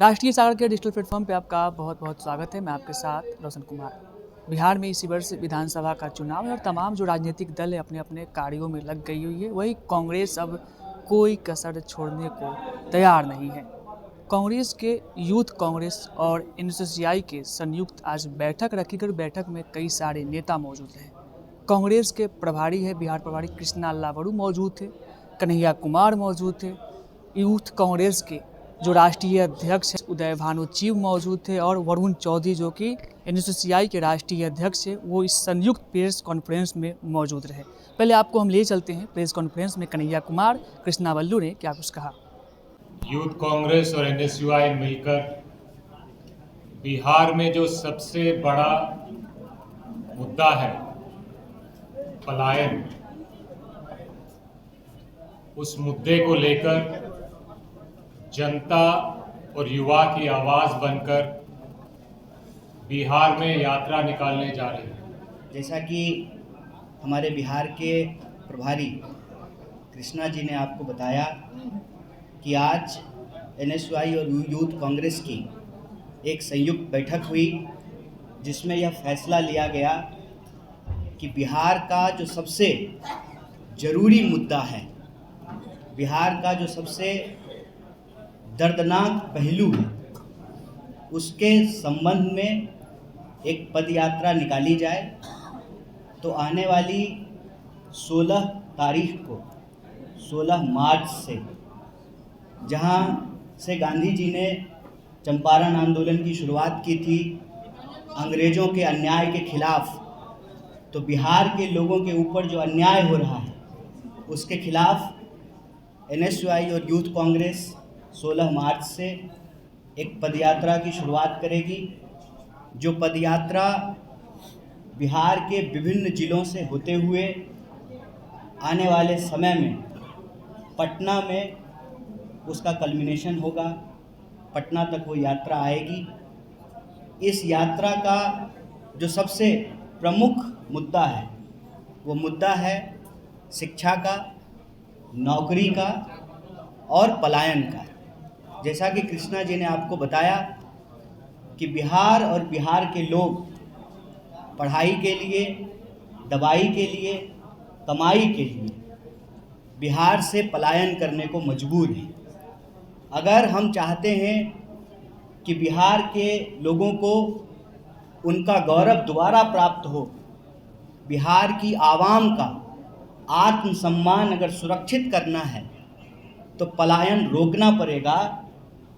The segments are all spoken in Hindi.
राष्ट्रीय सागर के डिजिटल प्लेटफॉर्म पे आपका बहुत बहुत स्वागत है। मैं आपके साथ रोशन कुमार। बिहार में इसी वर्ष विधानसभा का चुनाव है और तमाम जो राजनीतिक दल है अपने अपने कार्यों में लग गई हुई है। वही कांग्रेस अब कोई कसर छोड़ने को तैयार नहीं है। कांग्रेस के यूथ कांग्रेस और एनएसयूआई के संयुक्त आज बैठक रखी गई। बैठक में कई सारे नेता मौजूद हैं। कांग्रेस के प्रभारी है बिहार प्रभारी कृष्णा लावड़ू मौजूद थे, कन्हैया कुमार मौजूद थे। यूथ कांग्रेस के जो राष्ट्रीय अध्यक्ष हैं उदय भानु चीव मौजूद थे और वरुण चौधरी जो कि एनएसयूआई के राष्ट्रीय अध्यक्ष हैं वो इस संयुक्त प्रेस कॉन्फ्रेंस में मौजूद रहे। पहले आपको हम ले चलते हैं प्रेस कॉन्फ्रेंस में कन्हैया कुमार कृष्णा वल्लू ने क्या कुछ कहा। यूथ कांग्रेस और एनएसयूआई मिलकर बिहार में जो सबसे बड़ा मुद्दा है पलायन, उस मुद्दे को लेकर जनता और युवा की आवाज बनकर बिहार में यात्रा निकालने जा रही है। जैसा कि हमारे बिहार के प्रभारी कृष्णा जी ने आपको बताया कि आज एनएसयूआई और यूथ कांग्रेस की एक संयुक्त बैठक हुई जिसमें यह फैसला लिया गया कि बिहार का जो सबसे ज़रूरी मुद्दा है, बिहार का जो सबसे दर्दनाक पहलू है, उसके संबंध में एक पदयात्रा निकाली जाए। तो आने वाली 16 तारीख को 16 मार्च से जहां से गांधी जी ने चंपारण आंदोलन की शुरुआत की थी अंग्रेज़ों के अन्याय के खिलाफ, तो बिहार के लोगों के ऊपर जो अन्याय हो रहा है उसके खिलाफ एनएसयूआई और यूथ कांग्रेस 16 मार्च से एक पदयात्रा की शुरुआत करेगी। जो पदयात्रा बिहार के विभिन्न जिलों से होते हुए आने वाले समय में पटना में उसका कल्मिनेशन होगा। पटना तक वो यात्रा आएगी। इस यात्रा का जो सबसे प्रमुख मुद्दा है वो मुद्दा है शिक्षा का, नौकरी का और पलायन का। जैसा कि कृष्णा जी ने आपको बताया कि बिहार और बिहार के लोग पढ़ाई के लिए, दवाई के लिए, कमाई के लिए बिहार से पलायन करने को मजबूर हैं। अगर हम चाहते हैं कि बिहार के लोगों को उनका गौरव दोबारा प्राप्त हो, बिहार की आवाम का आत्मसम्मान अगर सुरक्षित करना है तो पलायन रोकना पड़ेगा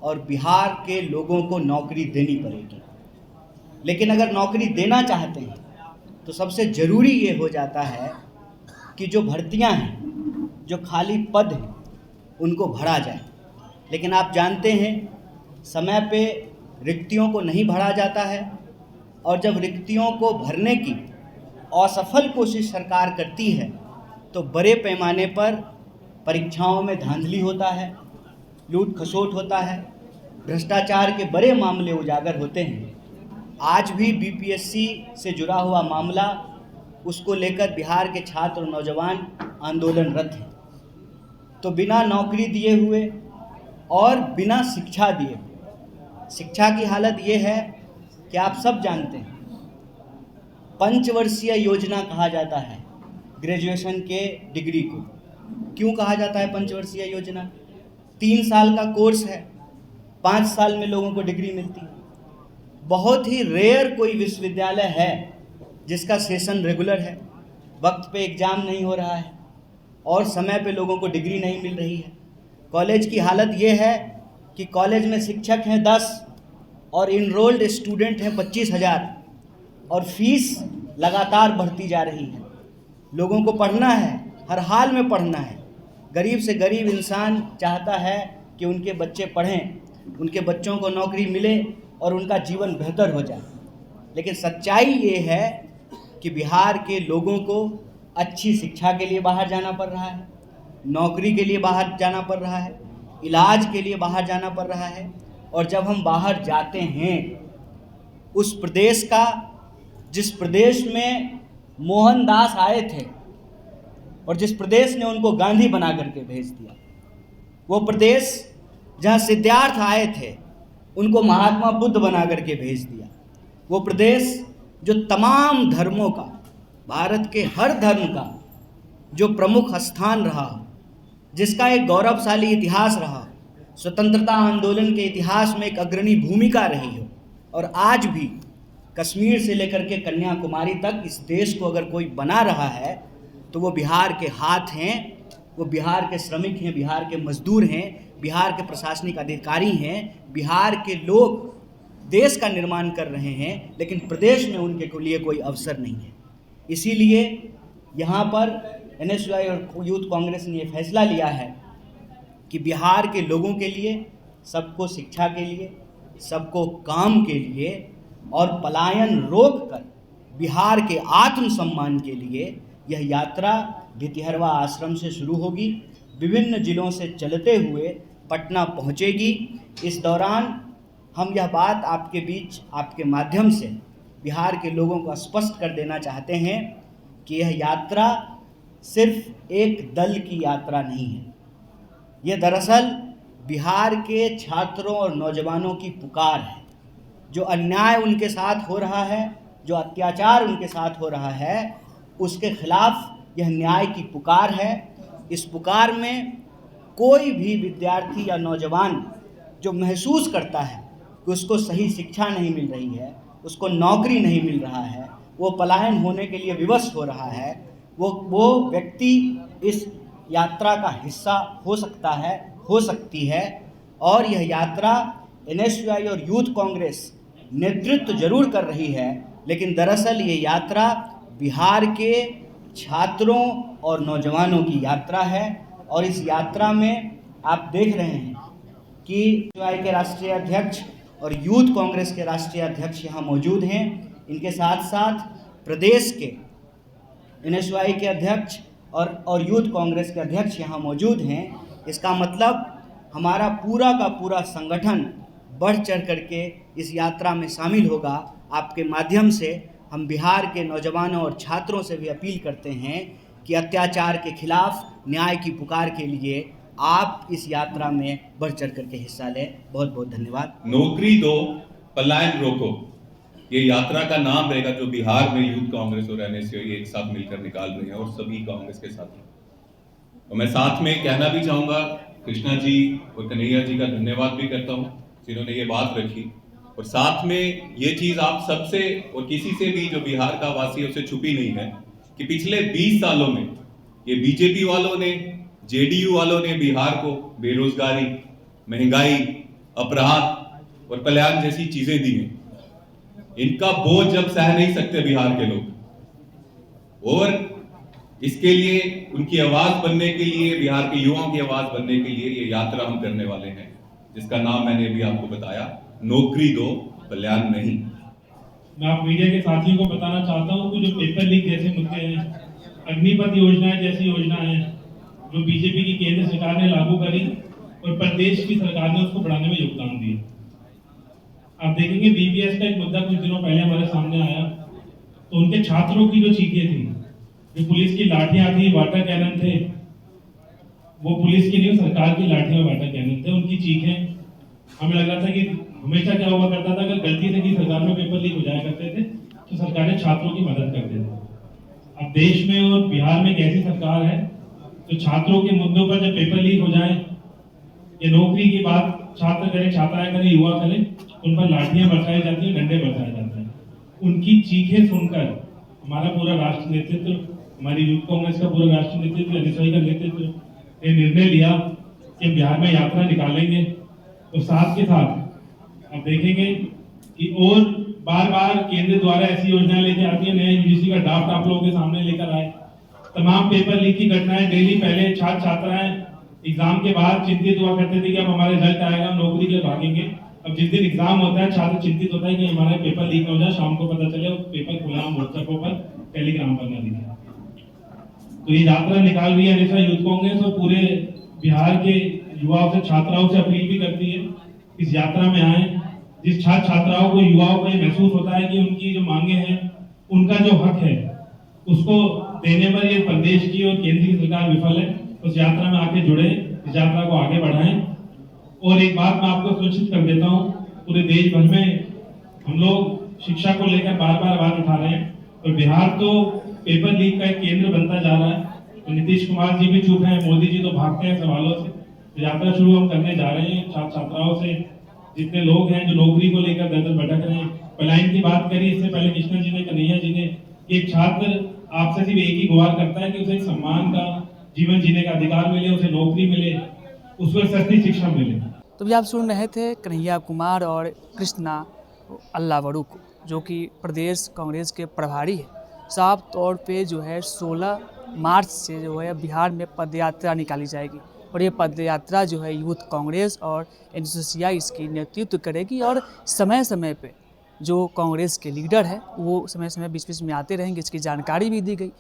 और बिहार के लोगों को नौकरी देनी पड़ेगी। लेकिन अगर नौकरी देना चाहते हैं तो सबसे ज़रूरी ये हो जाता है कि जो भर्तियां हैं, जो खाली पद हैं, उनको भरा जाए। लेकिन आप जानते हैं समय पे रिक्तियों को नहीं भरा जाता है और जब रिक्तियों को भरने की असफल कोशिश सरकार करती है तो बड़े पैमाने पर परीक्षाओं में धांधली होता है, लूट खसोट होता है, भ्रष्टाचार के बड़े मामले उजागर होते हैं। आज भी बीपीएससी से जुड़ा हुआ मामला, उसको लेकर बिहार के छात्र और नौजवान आंदोलनरत हैं। तो बिना नौकरी दिए हुए और बिना शिक्षा दिए हुए, शिक्षा की हालत ये है कि आप सब जानते हैं पंचवर्षीय योजना कहा जाता है ग्रेजुएशन के डिग्री को। क्यों कहा जाता है पंचवर्षीय योजना? 3 साल का कोर्स है, 5 साल में लोगों को डिग्री मिलती है। बहुत ही रेयर कोई विश्वविद्यालय है जिसका सेशन रेगुलर है, वक्त पे एग्ज़ाम नहीं हो रहा है और समय पे लोगों को डिग्री नहीं मिल रही है। कॉलेज की हालत ये है कि कॉलेज में शिक्षक हैं 10 और इनरोल्ड स्टूडेंट हैं 25,000 और फीस लगातार बढ़ती जा रही है। लोगों को पढ़ना है, हर हाल में पढ़ना है। गरीब से गरीब इंसान चाहता है कि उनके बच्चे पढ़ें, उनके बच्चों को नौकरी मिले और उनका जीवन बेहतर हो जाए। लेकिन सच्चाई ये है कि बिहार के लोगों को अच्छी शिक्षा के लिए बाहर जाना पड़ रहा है, नौकरी के लिए बाहर जाना पड़ रहा है, इलाज के लिए बाहर जाना पड़ रहा है। और जब हम बाहर जाते हैं उस प्रदेश का, जिस प्रदेश में मोहनदास आए थे और जिस प्रदेश ने उनको गांधी बना करके भेज दिया, वो प्रदेश जहाँ सिद्धार्थ आए थे उनको महात्मा बुद्ध बना करके भेज दिया। वो प्रदेश जो तमाम धर्मों का, भारत के हर धर्म का जो प्रमुख स्थान रहा, जिसका एक गौरवशाली इतिहास रहा, स्वतंत्रता आंदोलन के इतिहास में एक अग्रणी भूमिका रही हो, और आज भी कश्मीर से लेकर के कन्याकुमारी तक इस देश को अगर कोई बना रहा है तो वो बिहार के हाथ हैं, वो बिहार के श्रमिक हैं, बिहार के मजदूर हैं, बिहार के प्रशासनिक अधिकारी हैं, बिहार के लोग देश का निर्माण कर रहे हैं, लेकिन प्रदेश में उनके लिए कोई अवसर नहीं है। इसीलिए यहाँ पर NSUI और यूथ कांग्रेस ने ये फैसला लिया है कि बिहार के लोगों के लिए, सबको शिक्षा के लिए, सबको काम के लिए और पलायन रोककर बिहार के आत्मसम्मान के लिए यह यात्रा भितिहरवा आश्रम से शुरू होगी, विभिन्न जिलों से चलते हुए पटना पहुंचेगी। इस दौरान हम यह बात आपके बीच, आपके माध्यम से बिहार के लोगों को स्पष्ट कर देना चाहते हैं कि यह यात्रा सिर्फ एक दल की यात्रा नहीं है। यह दरअसल बिहार के छात्रों और नौजवानों की पुकार है। जो अन्याय उनके साथ हो रहा है, जो अत्याचार उनके साथ हो रहा है, उसके खिलाफ यह न्याय की पुकार है। इस पुकार में कोई भी विद्यार्थी या नौजवान जो महसूस करता है कि उसको सही शिक्षा नहीं मिल रही है, उसको नौकरी नहीं मिल रहा है, वो पलायन होने के लिए विवश हो रहा है, वो व्यक्ति इस यात्रा का हिस्सा हो सकता है, हो सकती है। और यह यात्रा NSUI और यूथ कांग्रेस नेतृत्व जरूर कर रही है, लेकिन दरअसल ये यात्रा बिहार के छात्रों और नौजवानों की यात्रा है। और इस यात्रा में आप देख रहे हैं कि NSUI के राष्ट्रीय अध्यक्ष और यूथ कांग्रेस के राष्ट्रीय अध्यक्ष यहाँ मौजूद हैं। इनके साथ साथ प्रदेश के NSUI के अध्यक्ष और यूथ कांग्रेस के अध्यक्ष यहाँ मौजूद हैं। इसका मतलब हमारा पूरा का पूरा संगठन बढ़ चढ़ करके इस यात्रा में शामिल होगा। आपके माध्यम से हम बिहार के नौजवानों और छात्रों से भी अपील करते हैं कि अत्याचार के खिलाफ न्याय की पुकार के लिए आप इस यात्रा में बढ़ चढ़ करके हिस्सा लें। बहुत बहुत धन्यवाद। नौकरी दो, पलायन रोको, ये यात्रा का नाम रहेगा जो बिहार में यूथ कांग्रेस और NSUI एक साथ मिलकर निकाल रहे हैं, और सभी कांग्रेस के साथ। और मैं साथ में कहना भी चाहूँगा, कृष्णा जी और कन्हैया जी का धन्यवाद भी करता हूँ जिन्होंने ये बात रखी। और साथ में ये चीज़ आप सबसे और किसी से भी जो बिहार का वासी है उसे छुपी नहीं है कि पिछले 20 सालों में ये BJP वालों ने, JDU वालों ने बिहार को बेरोजगारी, महंगाई, अपराध और पलायन जैसी चीजें दी हैं। इनका बोझ जब सह नहीं सकते बिहार के लोग, और इसके लिए उनकी आवाज बनने के लिए, बिहार के युवाओं की आवाज बनने के लिए ये यात्रा हम करने वाले हैं, जिसका नाम मैंने अभी आपको बताया, नौकरी दो, पलायन नहीं। मैं आप मीडिया के साथियों को बताना चाहता हूँ कि जो पेपर लीक जैसे मुद्दे हैं, अग्निपथ योजनाएं जैसी योजना है जो BJP की केंद्र सरकार ने लागू करी और प्रदेश की सरकार ने उसको बढ़ाने में योगदान दिया। आप देखेंगे BPS का एक मुद्दा कुछ दिनों पहले हमारे सामने आया, तो उनके छात्रों की जो चीखें थी, जो पुलिस की लाठियां थी, वाटर कैनन थे, वो पुलिस की नहीं, सरकार की लाठियां वाटर कैनन थे, उनकी चीखें। हमें लग रहा था कि हमेशा क्या हुआ करता था, अगर गलती से की सरकार में पेपर लीक हो जाया करते थे तो सरकारें छात्रों की मदद करते थे। अब देश में और बिहार में एक ऐसी सरकार है तो छात्रों के मुद्दों पर जब पेपर लीक हो जाए, ये नौकरी की बात छात्र करें, छात्राएं करें, युवा करें, उन पर लाठियां बरसाई जाती हैं, डंडे बरसाए जाते हैं। उनकी चीखें सुनकर हमारा पूरा राष्ट्र नेतृत्व, हमारी यूथ कांग्रेस का पूरा राष्ट्र नेतृत्व, NSUI का नेतृत्व ने निर्णय लिया कि बिहार में यात्रा निकालेंगे। तो साथ के साथ आप देखेंगे कि और बार बार केंद्र द्वारा ऐसी योजनाएं लेके आती है, नए UGC का ड्राफ्ट आप लोगों के सामने लेकर आए। तमाम पेपर लीक की घटनाएं डेली, पहले छात्र छात्राएं एग्जाम के बाद चिंतित हुआ करते थे कि अब हमारे रिजल्ट आएगा, हम नौकरी के लिए भागेंगे। अब जिस दिन एग्जाम होता है छात्र चिंतित होता है कि हमारा पेपर लीक हो जाए, शाम को पता चले पेपर खुला व्हाट्सएप पर, टेलीग्राम पर ना दिखे। तो ये यात्रा निकाल रही है NSUI यूथ कांग्रेस, और पूरे बिहार के युवाओं से, छात्राओं से अपील भी करती है इस यात्रा में आए। जिस छात्र छात्राओं को, युवाओं को ये महसूस होता है कि उनकी जो मांगे हैं, उनका जो हक है, उसको देने पर ये प्रदेश की और केंद्र की सरकार विफल है, उस यात्रा में आके जुड़े, इस यात्रा को आगे बढ़ाएं। और एक बात मैं आपको सूचित कर देता हूं पूरे देश भर में हम लोग शिक्षा को लेकर बार बार आवाज उठा रहे हैं, और बिहार तो पेपर लीक का एक केंद्र बनता जा रहा है। तो नीतीश कुमार जी भी चुप हैं, मोदी जी तो भागते हैं सवालों से। तो यात्रा शुरू हम करने जा रहे हैं छात्र छात्राओं से, जितने लोग हैं जो नौकरी को लेकर दर दर भटक रहे हैं। पलायन की बात करी इससे पहले कृष्णा जी ने, कन्हैया जी ने, कि एक छात्र आपसे सिर्फ एक ही गुहार करता है कि उसे एक सम्मान का जीवन जीने का अधिकार मिले, उसे नौकरी मिले, उसको सस्ती शिक्षा मिले। तो भी आप सुन रहे थे कन्हैया कुमार और कृष्णा अल्लावड़ू को, जो कि प्रदेश कांग्रेस के प्रभारी है। साफ तौर पे जो है 16 मार्च से जो है बिहार में पदयात्रा निकाली जाएगी, और ये पदयात्रा जो है यूथ कांग्रेस और एनएसयूआई इसकी नेतृत्व करेगी। और समय समय पे जो कांग्रेस के लीडर है वो समय समय बीच बीच में आते रहेंगे, इसकी जानकारी भी दी गई।